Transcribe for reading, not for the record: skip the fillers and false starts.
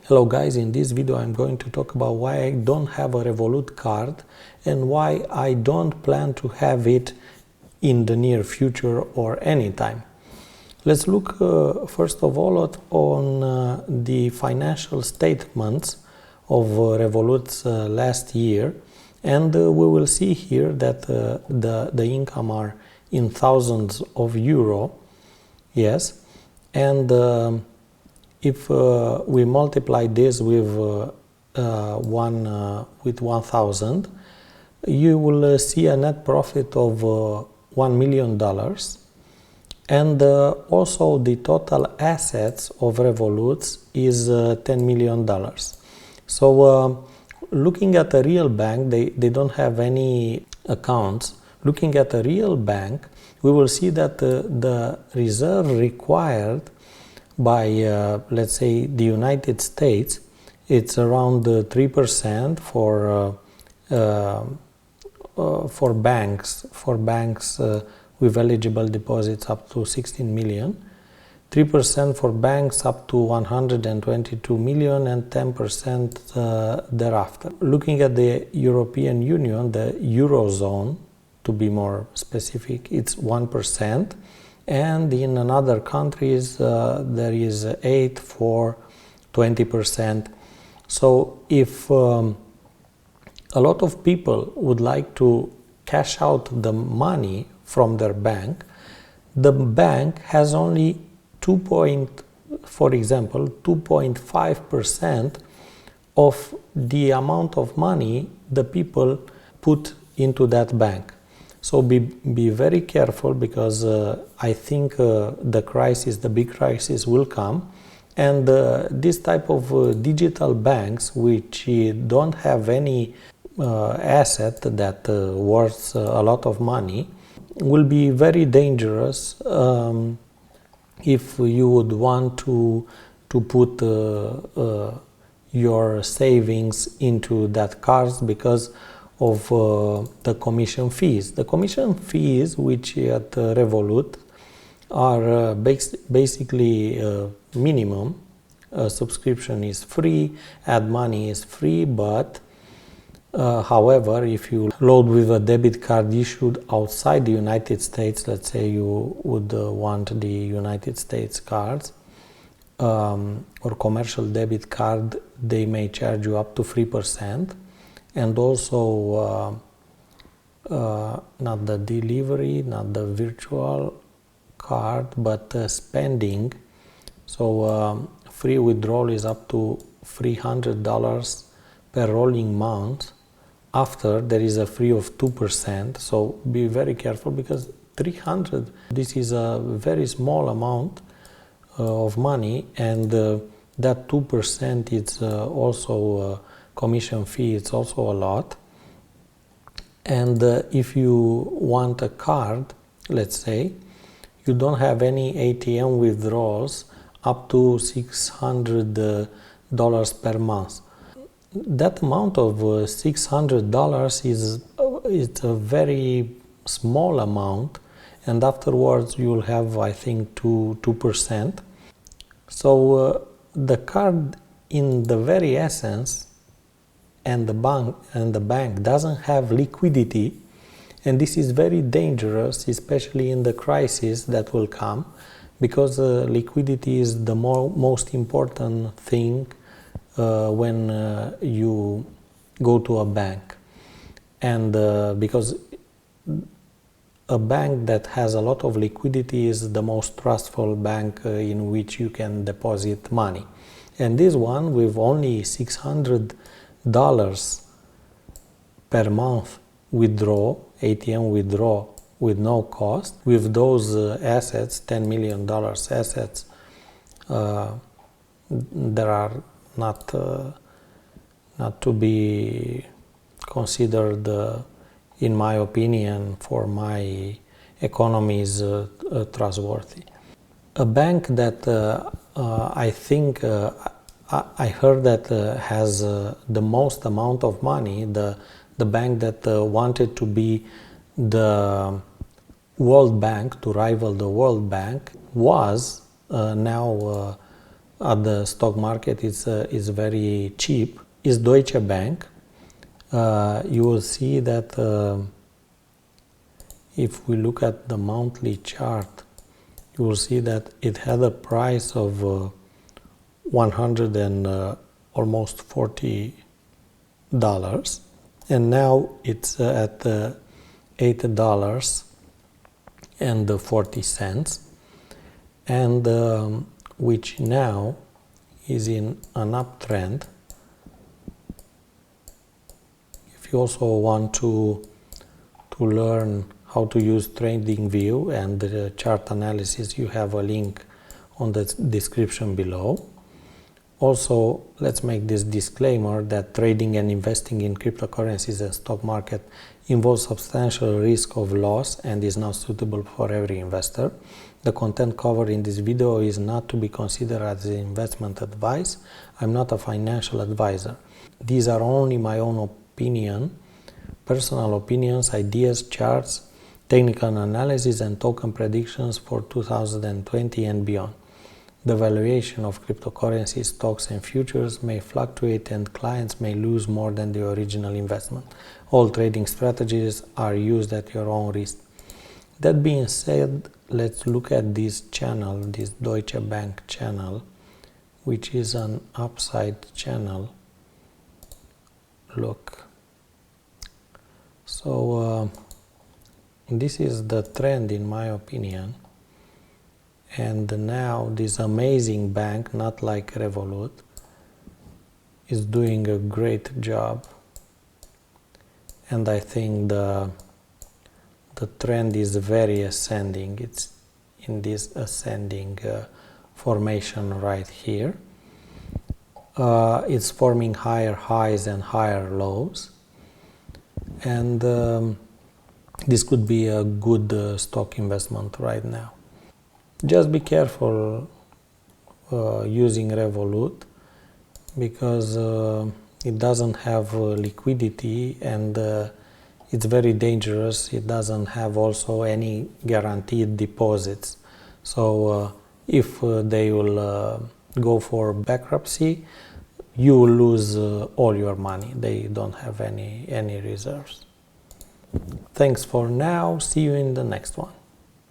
Hello guys, in this video I'm going to talk about why I don't have a Revolut card and why I don't plan to have it in the near future or anytime. Let's look first of all on the financial statements of Revolut's last year, and we will see here that the income are in thousands of euro, yes, and if we multiply this with 1,000, you will see a net profit of $1 million, and also the total assets of Revolut is $10 million. So looking at a real bank, they don't have any accounts. Looking at a real bank, we will see that the reserve required by let's say the United States, it's around 3% for banks with eligible deposits up to 16 million, 3% for banks up to 122 million, and 10% thereafter. Looking at the European Union, the Eurozone to be more specific, it's 1%. And in other countries there is 8 for 20%. So if a lot of people would like to cash out the money from their bank, the bank has only for example 2.5% of the amount of money the people put into that bank. So be very careful, because I think the big crisis will come, and this type of digital banks which don't have any asset that worth a lot of money will be very dangerous if you would want to put your savings into that cards because of the commission fees. The commission fees, which at Revolut are basically minimum. Subscription is free, add money is free, but however, if you load with a debit card issued outside the United States, let's say you would want the United States cards or commercial debit card, they may charge you up to 3%. And also not the delivery, not the virtual card, but spending. So free withdrawal is up to $300 per rolling month. After, there is a free of 2%. So be very careful, because 300, this is a very small amount of money, and that 2% is also commission fee, it's also a lot. And if you want a card, let's say you don't have any ATM withdrawals up to $600 per month. That amount of $600 is it's a very small amount, and afterwards you'll have, I think, 2%. So the card, in the very essence, and the bank doesn't have liquidity, and this is very dangerous, especially in the crisis that will come, because liquidity is the most important thing when you go to a bank. And because a bank that has a lot of liquidity is the most trustful bank in which you can deposit money. And this one, with only $600 per month withdraw, ATM withdraw with no cost, with those assets, $10 million assets, there are not to be considered, in my opinion, for my economies, trustworthy. A bank that I think I heard that has the most amount of money, the bank that wanted to be the World Bank, to rival the World Bank, was now at the stock market is very cheap is Deutsche Bank. You will see that if we look at the monthly chart, you will see that it had a price of 100 and almost $40, and now it's at $8.40, and which now is in an uptrend. If you also want to learn how to use TradingView and the chart analysis, you have a link on the description below. Also, let's make this disclaimer that trading and investing in cryptocurrencies and stock market involves substantial risk of loss and is not suitable for every investor. The content covered in this video is not to be considered as investment advice. I'm not a financial advisor. These are only my own opinion, personal opinions, ideas, charts, technical analysis, and token predictions for 2020 and beyond. The valuation of cryptocurrency, stocks, and futures may fluctuate, and clients may lose more than the original investment. All trading strategies are used at your own risk. That being said, let's look at this channel, this Deutsche Bank channel, which is an upside channel. Look. So this is the trend, in my opinion. And now this amazing bank, not like Revolut, is doing a great job. And I think the trend is very ascending. It's in this ascending formation right here. It's forming higher highs and higher lows. And this could be a good stock investment right now. Just be careful using Revolut, because it doesn't have liquidity, and it's very dangerous. It doesn't have also any guaranteed deposits. So if they will go for bankruptcy, you will lose all your money. They don't have any reserves. Thanks for now. See you in the next one.